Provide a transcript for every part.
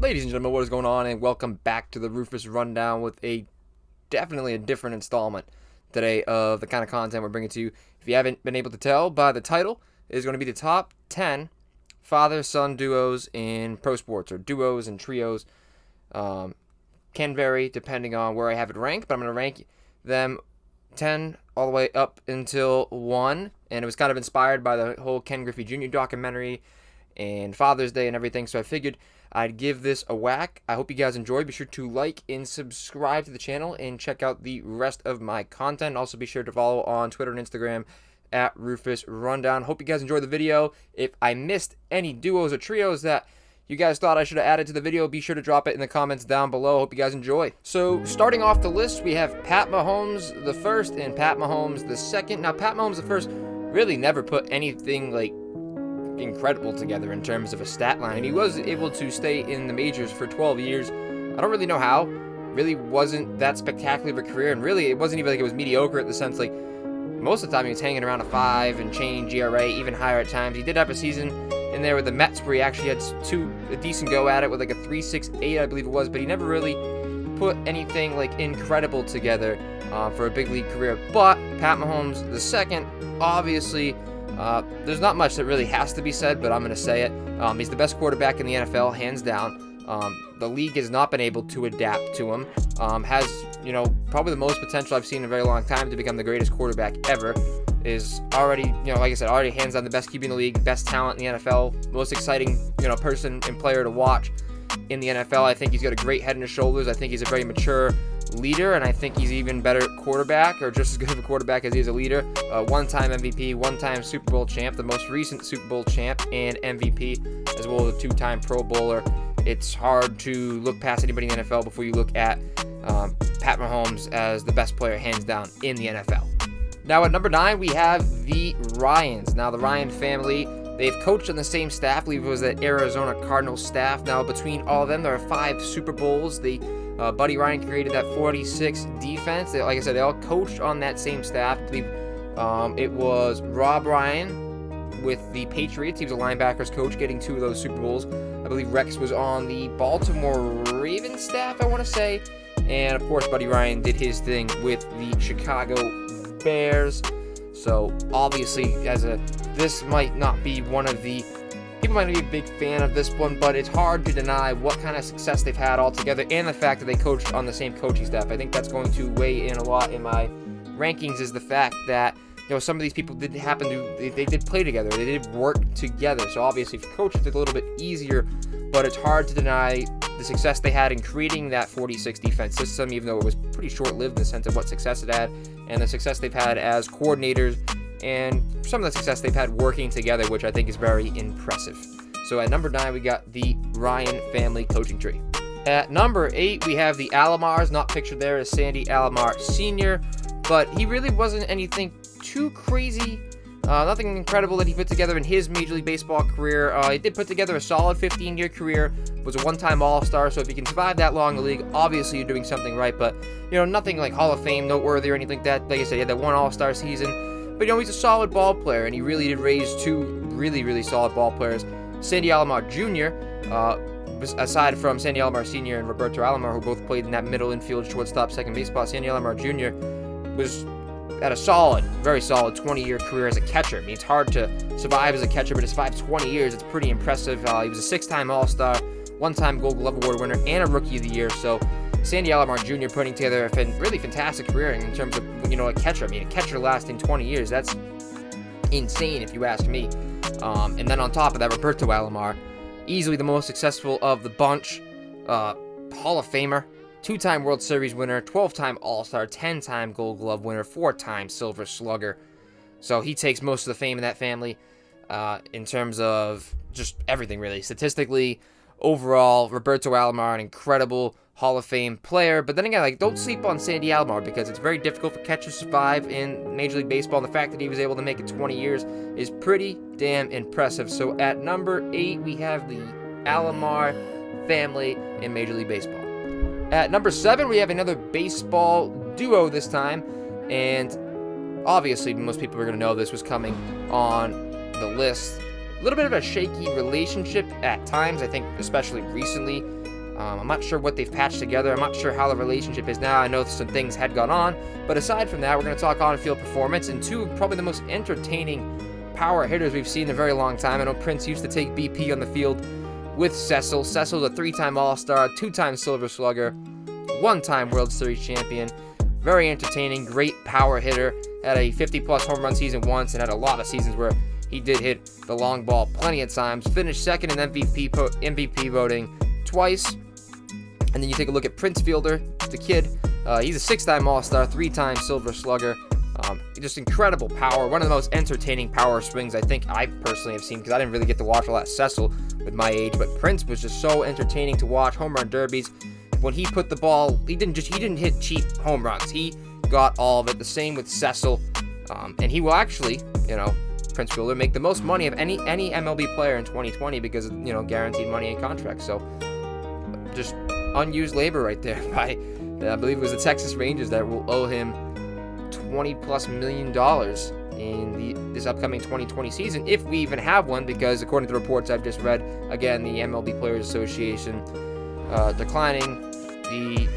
Ladies and gentlemen, what is going on, and welcome back to the Rufus Rundown with definitely a different installment today of the kind of content we're bringing to you. If you haven't been able to tell by the title, it is going to be the top 10 father-son duos in pro sports, or duos and trios. Can vary depending on where I have it ranked, but I'm going to rank them 10 all the way up until 1, and it was kind of inspired by the whole Ken Griffey Jr. documentary and Father's Day and everything, so I figured I'd give this a whack. I hope you guys enjoyed. Be sure to like and subscribe to the channel and check out the rest of my content. Also, be sure to follow on Twitter and Instagram at Rufus Rundown. Hope you guys enjoyed the video. If I missed any duos or trios that you guys thought I should have added to the video, be sure to drop it in the comments down below. Hope you guys enjoy. So, starting off the list, we have Pat Mahomes the first and Pat Mahomes the second. Now, Pat Mahomes the first really never put anything like incredible together in terms of a stat line. He was able to stay in the majors for 12 years. I don't really know how. Really wasn't that spectacular of a career, and really it wasn't even like it was mediocre at the sense like most of the time he was hanging around a 5 and change ERA, even higher at times. He did have a season in there with the Mets where he actually had a decent go at it with like a 3.68, I believe it was, but he never really put anything like incredible together for a big league career. But Pat Mahomes the second, obviously, there's not much that really has to be said, but I'm going to say it. He's the best quarterback in the NFL, hands down. The league has not been able to adapt to him. Has, probably the most potential I've seen in a very long time to become the greatest quarterback ever. Is already, like I said, already hands down the best QB in the league, best talent in the NFL, most exciting, person and player to watch in the NFL. I think he's got a great head on his shoulders. I think he's a very mature leader, and I think he's even better quarterback, or just as good of a quarterback as he is a leader. One-time MVP, one-time Super Bowl champ, the most recent Super Bowl champ and MVP, as well as a 2-time Pro Bowler. It's hard to look past anybody in the NFL before you look at Pat Mahomes as the best player, hands down, in the NFL. Now at number 9, we have the Ryans. Now the Ryan family, they've coached on the same staff. I believe it was the Arizona Cardinals staff. Now between all of them, there are 5 Super Bowls. Buddy Ryan created that 46 defense. Like I said, they all coached on that same staff. I believe it was Rob Ryan with the Patriots. He was a linebackers coach, getting 2 of those Super Bowls. I believe Rex was on the Baltimore Ravens staff, I want to say. And, of course, Buddy Ryan did his thing with the Chicago Bears. So, obviously, this might not be one of the... People might not be a big fan of this one, but it's hard to deny what kind of success they've had altogether, and the fact that they coached on the same coaching staff. I think that's going to weigh in a lot in my rankings, is the fact that some of these people did they did play together, they did work together. So obviously, for coaches, it's a little bit easier, but it's hard to deny the success they had in creating that 46 defense system, even though it was pretty short-lived in the sense of what success it had, and the success they've had as coordinators, and some of the success they've had working together, which I think is very impressive. So at number 9, we got the Ryan family coaching tree. At number 8, we have the Alomars. Not pictured there as Sandy Alomar Sr., but he really wasn't anything too crazy. Nothing incredible that he put together in his Major League Baseball career. He did put together a solid 15-year career, was a one-time All-Star, so if you can survive that long in the league, obviously you're doing something right, but, nothing like Hall of Fame noteworthy or anything like that. Like I said, he had that one All-Star season, but, he's a solid ball player, and he really did raise 2 really, really solid ball players. Sandy Alomar Jr., aside from Sandy Alomar Sr. and Roberto Alomar, who both played in that middle infield, shortstop, second base spot, Sandy Alomar Jr. was at a very solid 20-year career as a catcher. I mean, it's hard to survive as a catcher, but his 20 years, it's pretty impressive. He was a 6-time All-Star, 1-time Gold Glove Award winner, and a Rookie of the Year. So Sandy Alomar Jr. putting together a really fantastic career in terms of, a catcher. I mean, a catcher lasting 20 years, that's insane if you ask me. And then on top of that, Roberto Alomar, easily the most successful of the bunch, Hall of Famer, 2-time World Series winner, 12-time All-Star, 10-time Gold Glove winner, 4-time Silver Slugger. So he takes most of the fame in that family in terms of just everything, really. Statistically, overall, Roberto Alomar, an incredible Hall of Fame player. But then again, don't sleep on Sandy Alomar, because it's very difficult for catchers to survive in Major League Baseball. And the fact that he was able to make it 20 years is pretty damn impressive. So at number 8, we have the Alomar family in Major League Baseball. At number 7, we have another baseball duo this time, and obviously most people are going to know this was coming on the list. A little bit of a shaky relationship at times, I think especially recently. I'm not sure what they've patched together. I'm not sure how the relationship is now. I know some things had gone on, but aside from that, we're going to talk on-field performance and two of probably the most entertaining power hitters we've seen in a very long time. I know Prince used to take BP on the field with Cecil. Cecil's a 3-time All-Star, 2-time Silver Slugger, 1-time World Series champion. Very entertaining, great power hitter. Had a 50-plus home run season once and had a lot of seasons where he did hit the long ball plenty of times. Finished second in MVP voting twice. And then you take a look at Prince Fielder, the kid. He's a 6-time All-Star, 3-time Silver Slugger. Just incredible power. One of the most entertaining power swings I think I personally have seen, because I didn't really get to watch a lot of Cecil with my age, but Prince was just so entertaining to watch. Home run derbies. When he put the ball, he didn't hit cheap home runs. He got all of it. The same with Cecil. And he will actually, Prince Fielder, make the most money of any MLB player in 2020 because of, guaranteed money and contracts. So just unused labor right there by, I believe it was the Texas Rangers that will owe him $20+ million in this upcoming 2020 season, if we even have one, because according to reports I've just read, again, the MLB Players Association declining the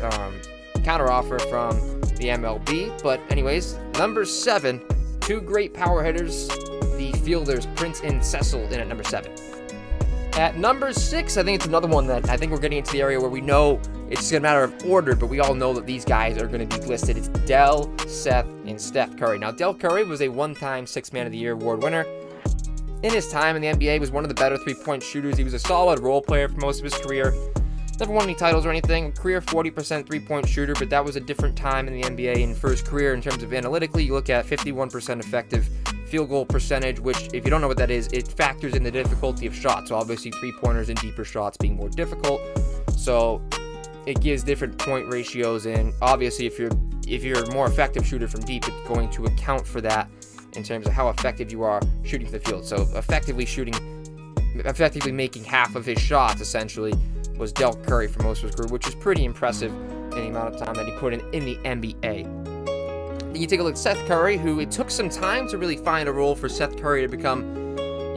counteroffer from the MLB. But anyways, number 7, two great power hitters, the fielders Prince and Cecil, in at number 7. At number 6, I think it's another one that I think we're getting into the area where we know it's a matter of order, but we all know that these guys are going to be listed. It's Dell, Seth, and Steph Curry. Now, Dell Curry was a 1-time Sixth Man of the Year award winner. In his time in the NBA, was one of the better three-point shooters. He was a solid role player for most of his career. Never won any titles or anything. Career 40% three-point shooter, but that was a different time in the NBA. And for his career, in terms of analytically, you look at 51% effective field goal percentage, which, if you don't know what that is, it factors in the difficulty of shots. So obviously, three-pointers and deeper shots being more difficult. So it gives different point ratios, and obviously, if you're a more effective shooter from deep, it's going to account for that in terms of how effective you are shooting from the field. So effectively making half of his shots, essentially, was Del Curry for most of his career, which is pretty impressive in the amount of time that he put in the NBA. Then you take a look at Seth Curry, who it took some time to really find a role for Seth Curry to become,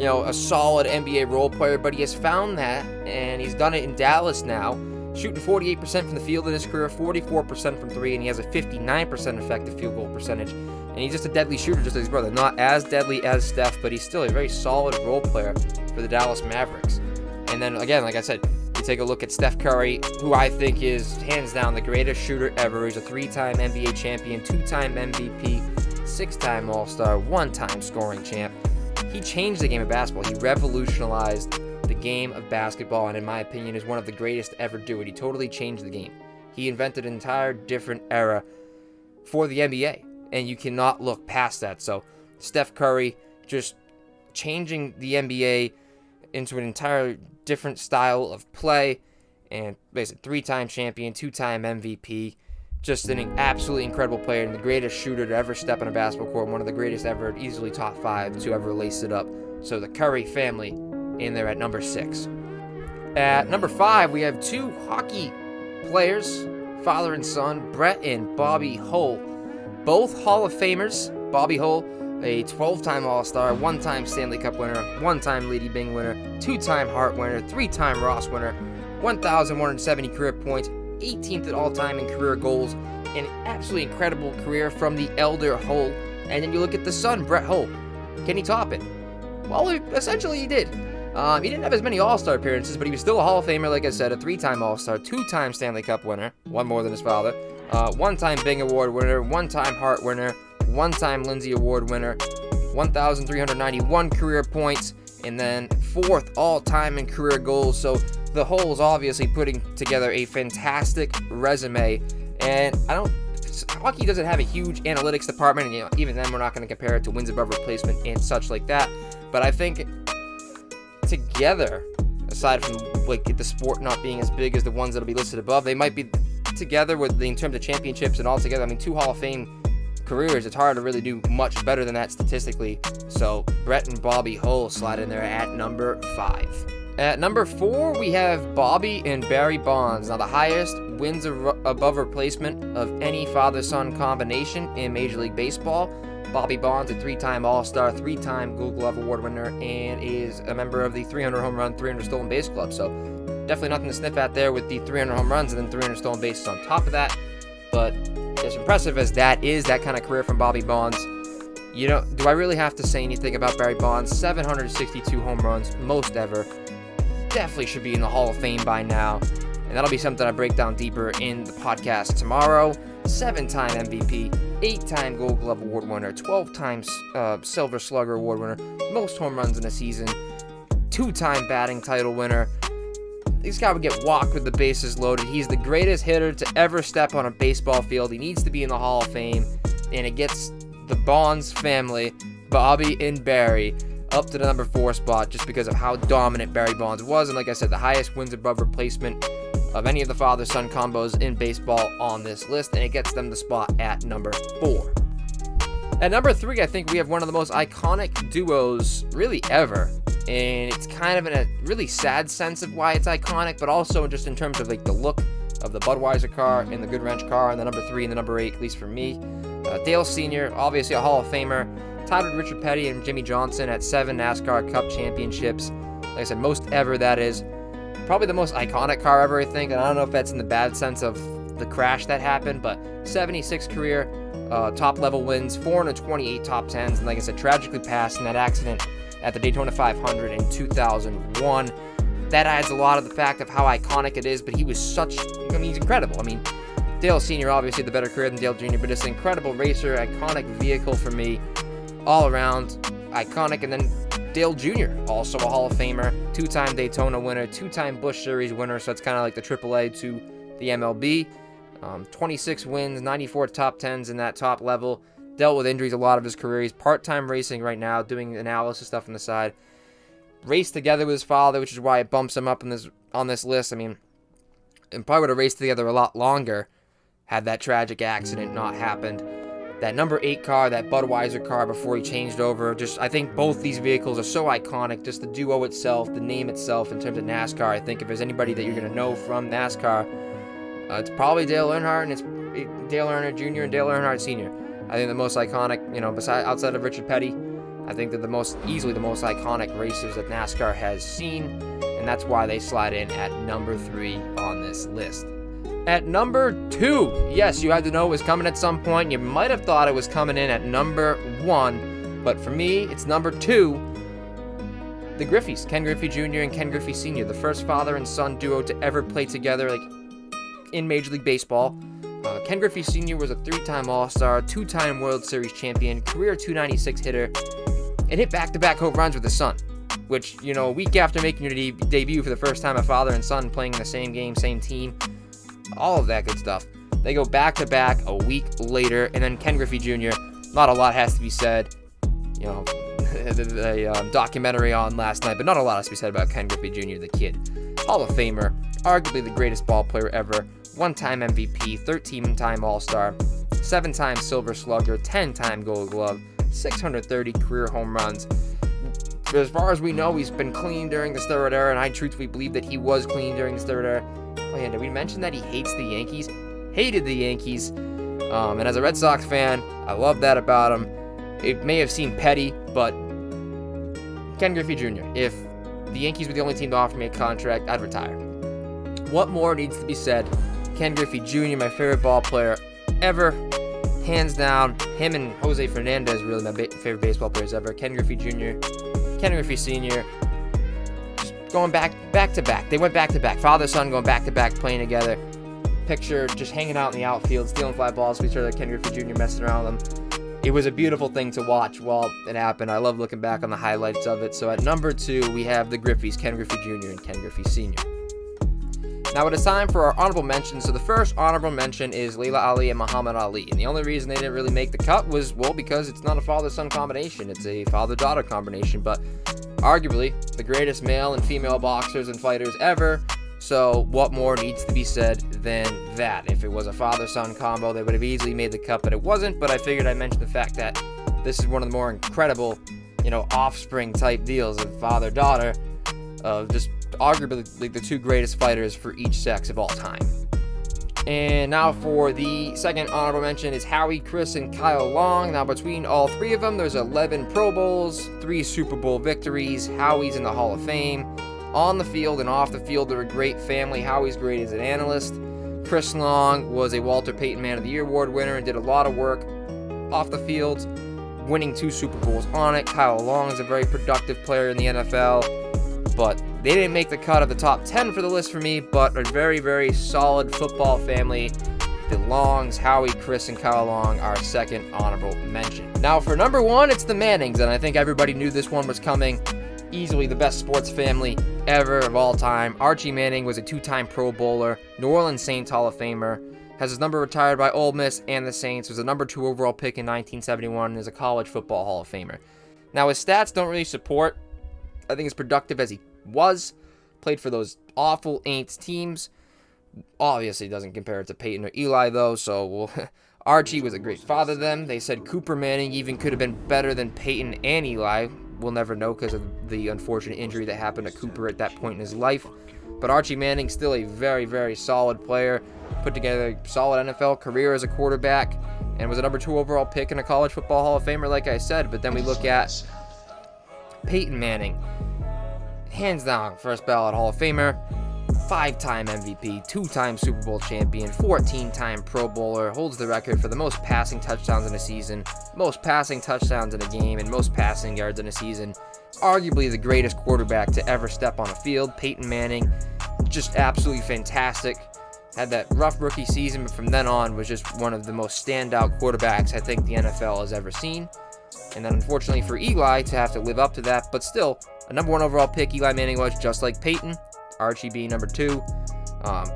a solid NBA role player, but he has found that, and he's done it in Dallas now, shooting 48% from the field in his career, 44% from three, and he has a 59% effective field goal percentage. And he's just a deadly shooter, just like his brother. Not as deadly as Steph, but he's still a very solid role player for the Dallas Mavericks. And then, again, like I said, you take a look at Steph Curry, who I think is hands down the greatest shooter ever. He's a 3-time NBA champion, 2-time MVP, 6-time All-Star, 1-time scoring champ. He changed the game of basketball. He revolutionized the game of basketball, and in my opinion, is one of the greatest to ever do it. He totally changed the game. He invented an entire different era for the NBA, and you cannot look past that. So Steph Curry just changing the NBA into an entire different style of play, and basically 3-time champion, 2-time MVP, just an absolutely incredible player and the greatest shooter to ever step on a basketball court, one of the greatest ever, easily top 5 to ever lace it up. So the Curry family in there at number 6. At number 5, we have two hockey players, father and son, Brett and Bobby Hull, both Hall of Famers. Bobby Hull, a 12-time All-Star, 1-time Stanley Cup winner, 1-time Lady Byng winner, 2-time Hart winner, 3-time Ross winner, 1,170 career points, 18th at all-time in career goals, an absolutely incredible career from the elder Hull. And then you look at the son, Brett Hull. Can he top it? Well, essentially he did. He didn't have as many All-Star appearances, but he was still a Hall of Famer, like I said, a 3-time All-Star, 2-time Stanley Cup winner, one more than his father, 1-time Byng Award winner, 1-time Hart winner, 1-time Lindsay Award winner, 1,391 career points, and then 4th all-time in career goals. So the Hull's obviously putting together a fantastic resume, and hockey doesn't have a huge analytics department, and even then we're not going to compare it to wins above replacement and such like that. But I think together, aside from the sport not being as big as the ones that'll be listed above, they might be together in terms of championships and all together. I mean, 2 Hall of Fame careers, it's hard to really do much better than that statistically. So Brett and Bobby Hull slide in there at number 5. At number 4, we have Bobby and Barry Bonds. Now, the highest wins above replacement of any father-son combination in Major League Baseball. Bobby Bonds, a 3-time All-Star, 3-time Gold Glove Award winner, and is a member of the 300 home run, 300 stolen base club. So Definitely nothing to sniff at there with the 300 home runs and then 300 stolen bases on top of that. But as impressive as that is, that kind of career from Bobby Bonds, do I really have to say anything about Barry Bonds? 762 home runs, most ever. Definitely should be in the Hall of Fame by now. And that'll be something I break down deeper in the podcast tomorrow. 7-time MVP, 8-time Gold Glove Award winner, 12 times Silver Slugger Award winner, most home runs in a season, 2-time batting title winner. This guy would get walked with the bases loaded. He's the greatest hitter to ever step on a baseball field. He needs to be in the Hall of Fame. And it gets the Bonds family, Bobby and Barry, up to the number 4 spot just because of how dominant Barry Bonds was. And like I said, the highest wins above replacement of any of the father-son combos in baseball on this list, and it gets them the spot at number 4. At number 3, I think we have one of the most iconic duos really ever, and it's kind of in a really sad sense of why it's iconic, but also just in terms of like the look of the Budweiser car and the Good Wrench car, and the number 3 and the number 8, at least for me. Dale Sr., obviously a Hall of Famer, tied with Richard Petty and Jimmy Johnson at 7 NASCAR Cup championships. Like I said, most ever, that is. Probably the most iconic car ever, I think, and I don't know if that's in the bad sense of the crash that happened, but 76 career top-level wins, 428 top 10s, and like I said, tragically passed in that accident at the Daytona 500 in 2001. That adds a lot of the fact of how iconic it is, but he was he's incredible. I mean, Dale Sr., obviously the better career than Dale Jr., but just an incredible racer, iconic vehicle for me, all around iconic. And then Dale Jr., also a Hall of Famer, 2-time Daytona winner, 2-time Busch Series winner, so it's kind of like the AAA to the MLB. 26 wins, 94 top 10s in that top level. Dealt with injuries a lot of his career. He's part-time racing right now, doing analysis stuff on the side. Raced together with his father, which is why it bumps him up on this list. I mean, and probably would have raced together a lot longer had that tragic accident not happened. That number 8 car, that Budweiser car before he changed over, I think both these vehicles are so iconic. Just the duo itself, the name itself in terms of NASCAR. I think if there's anybody that you're going to know from NASCAR, it's probably Dale Earnhardt, and it's Dale Earnhardt Jr. and Dale Earnhardt Sr. I think the most iconic, outside of Richard Petty, I think they're easily the most iconic racers that NASCAR has seen, and that's why they slide in at number 3 on this list. At number 2, yes, you had to know it was coming at some point. You might have thought it was coming in at number 1, but for me, it's number 2. The Griffeys, Ken Griffey Jr. and Ken Griffey Sr., the first father and son duo to ever play together in Major League Baseball. Ken Griffey Sr. was a 3-time All-Star, 2-time World Series champion, career .296 hitter, and hit back-to-back home runs with his son, which, a week after making your debut for the first time, a father and son playing in the same game, same team, all of that good stuff. They go back-to-back a week later, and then Ken Griffey Jr., not a lot has to be said. The documentary on last night, but not a lot has to be said about Ken Griffey Jr., the kid. Hall of Famer, arguably the greatest ball player ever, 1-time MVP, 13-time All-Star, 7-time Silver Slugger, 10-time Gold Glove, 630 career home runs. As far as we know, he's been clean during the steroid era, and I truthfully believe that he was clean during the steroid era. Oh yeah, did we mention that he hates the Yankees? Hated the Yankees. And as a Red Sox fan, I love that about him. It may have seemed petty, but Ken Griffey Jr., if the Yankees were the only team to offer me a contract, I'd retire. What more needs to be said? Ken Griffey Jr., my favorite ball player ever. Hands down, him and Jose Fernandez, really my favorite baseball players ever. Ken Griffey Jr., Ken Griffey Sr., just going back to back. They went back to back. Father, son going back to back, playing together. Picture just hanging out in the outfield, stealing fly balls. We started Ken Griffey Jr. messing around with them. It was a beautiful thing to watch while it happened. I love looking back on the highlights of it. So at number 2, we have the Griffeys, Ken Griffey Jr. and Ken Griffey Sr. Now it is time for our honorable mentions. So the first honorable mention is Layla Ali and Muhammad Ali. And the only reason they didn't really make the cut was, well, because it's not a father-son combination. It's a father-daughter combination. But arguably the greatest male and female boxers and fighters ever. So what more needs to be said than that? If it was a father-son combo, they would have easily made the cut, but it wasn't. But I figured I'd mention the fact that this is one of the more incredible, offspring type deals of father-daughter, of just arguably the 2 greatest fighters for each sex of all time. And now for the second honorable mention is Howie, Chris, and Kyle Long. Now between all 3 of them, there's 11 Pro Bowls, 3 Super Bowl victories. Howie's in the Hall of Fame. On the field and off the field, they're a great family. Howie's great as an analyst. Chris Long was a Walter Payton Man of the Year award winner and did a lot of work off the field, winning 2 Super Bowls on it. Kyle Long is a very productive player in the NFL, but they didn't make the cut of the top 10 for the list for me, but a very, very solid football family. The Longs, Howie, Chris, and Kyle Long are second honorable mention. Now for number 1, it's the Mannings, and I think everybody knew this one was coming. Easily the best sports family ever of all time. Archie Manning was a 2-time Pro Bowler, New Orleans Saints Hall of Famer, has his number retired by Ole Miss and the Saints, was a number 2 overall pick in 1971, and is a college football Hall of Famer. Now his stats don't really support, I think, as productive as he was. Played for those awful Aints teams. Obviously doesn't compare it to Peyton or Eli though, so Archie was a great father to them. They said Cooper Manning even could have been better than Peyton and Eli. We'll never know because of the unfortunate injury that happened to Cooper at that point in his life. But Archie Manning, still a very, very solid player. Put together a solid NFL career as a quarterback and was a number 2 overall pick in a college football Hall of Famer, like I said. But then we look at Peyton Manning. Hands down, first ballot Hall of Famer. 5-time MVP, 2-time Super Bowl champion, 14-time Pro Bowler, holds the record for the most passing touchdowns in a season, most passing touchdowns in a game, and most passing yards in a season. Arguably the greatest quarterback to ever step on a field. Peyton Manning, just absolutely fantastic. Had that rough rookie season, but from then on was just one of the most standout quarterbacks I think the NFL has ever seen. And then unfortunately for Eli to have to live up to that, but still, a number 1 overall pick Eli Manning was, just like Peyton. Archie being number 2.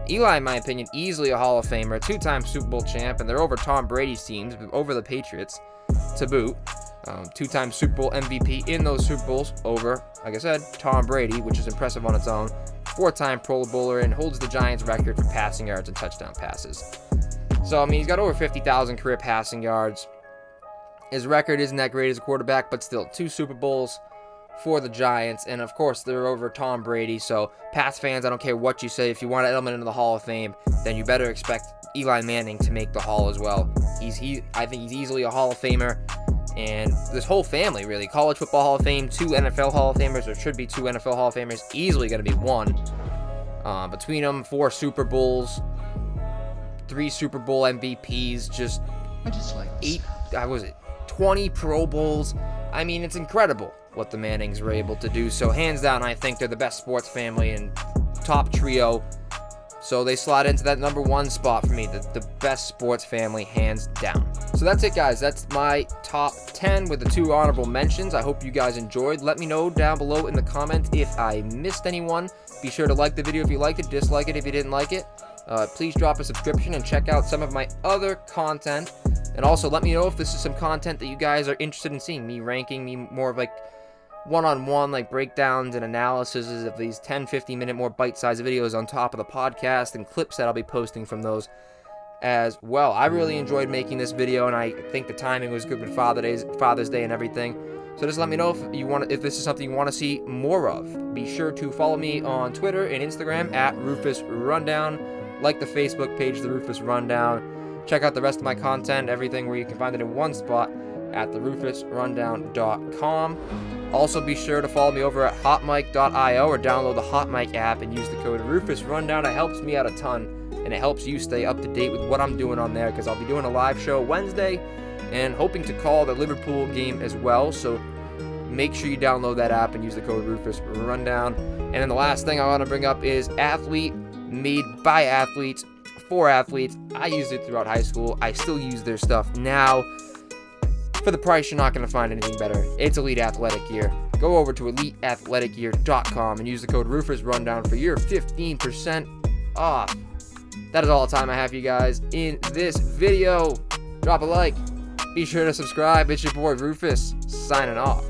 Eli, in my opinion, easily a Hall of Famer, 2-time Super Bowl champ, and they're over Tom Brady's teams, over the Patriots to boot. 2-time Super Bowl MVP in those Super Bowls over, like I said, Tom Brady, which is impressive on its own. 4-time Pro Bowler and holds the Giants record for passing yards and touchdown passes. So, I mean, he's got over 50,000 career passing yards. His record isn't that great as a quarterback, but still, 2 Super Bowls for the Giants, and of course they're over Tom Brady. So Pats fans, I don't care what you say, if you want to element into the Hall of Fame, then you better expect Eli Manning to make the Hall as well. I think he's easily a Hall of Famer, and this whole family really. College Football Hall of Fame, 2 NFL Hall of Famers, there should be 2 NFL Hall of Famers, easily going to be 1. Between them, 4 Super Bowls, 3 Super Bowl MVPs, just 20 Pro Bowls. I mean, it's incredible what the Mannings were able to do. So hands down, I think they're the best sports family and top trio. So they slot into that number 1 spot for me, the best sports family, hands down. So that's it, guys. That's my top 10 with the 2 honorable mentions. I hope you guys enjoyed. Let me know down below in the comments if I missed anyone. Be sure to like the video if you liked it, dislike it if you didn't like it. Please drop a subscription and check out some of my other content. And also let me know if this is some content that you guys are interested in seeing. Me ranking, me more of like one-on-one like breakdowns and analyses of these 10-15 minute more bite-sized videos on top of the podcast, and clips that I'll be posting from those as well. I really enjoyed making this video, and I think the timing was good with Father's Day and everything. So just let me know if this is something you want to see more of. Be sure to follow me on Twitter and Instagram at RufusRundown. Like the Facebook page, The Rufus Rundown. Check out the rest of my content, everything where you can find it in one spot at therufusrundown.com. Also, be sure to follow me over at hotmic.io or download the Hotmic app and use the code RufusRundown. It helps me out a ton, and it helps you stay up to date with what I'm doing on there, because I'll be doing a live show Wednesday and hoping to call the Liverpool game as well. So make sure you download that app and use the code RufusRundown. And then the last thing I want to bring up is athlete made by athletes for athletes. I used it throughout high school. I still use their stuff now. For the price, you're not going to find anything better. It's Elite Athletic Gear. Go over to EliteAthleticGear.com and use the code RufusRundown for your 15% off. That is all the time I have for you guys in this video. Drop a like. Be sure to subscribe. It's your boy Rufus, signing off.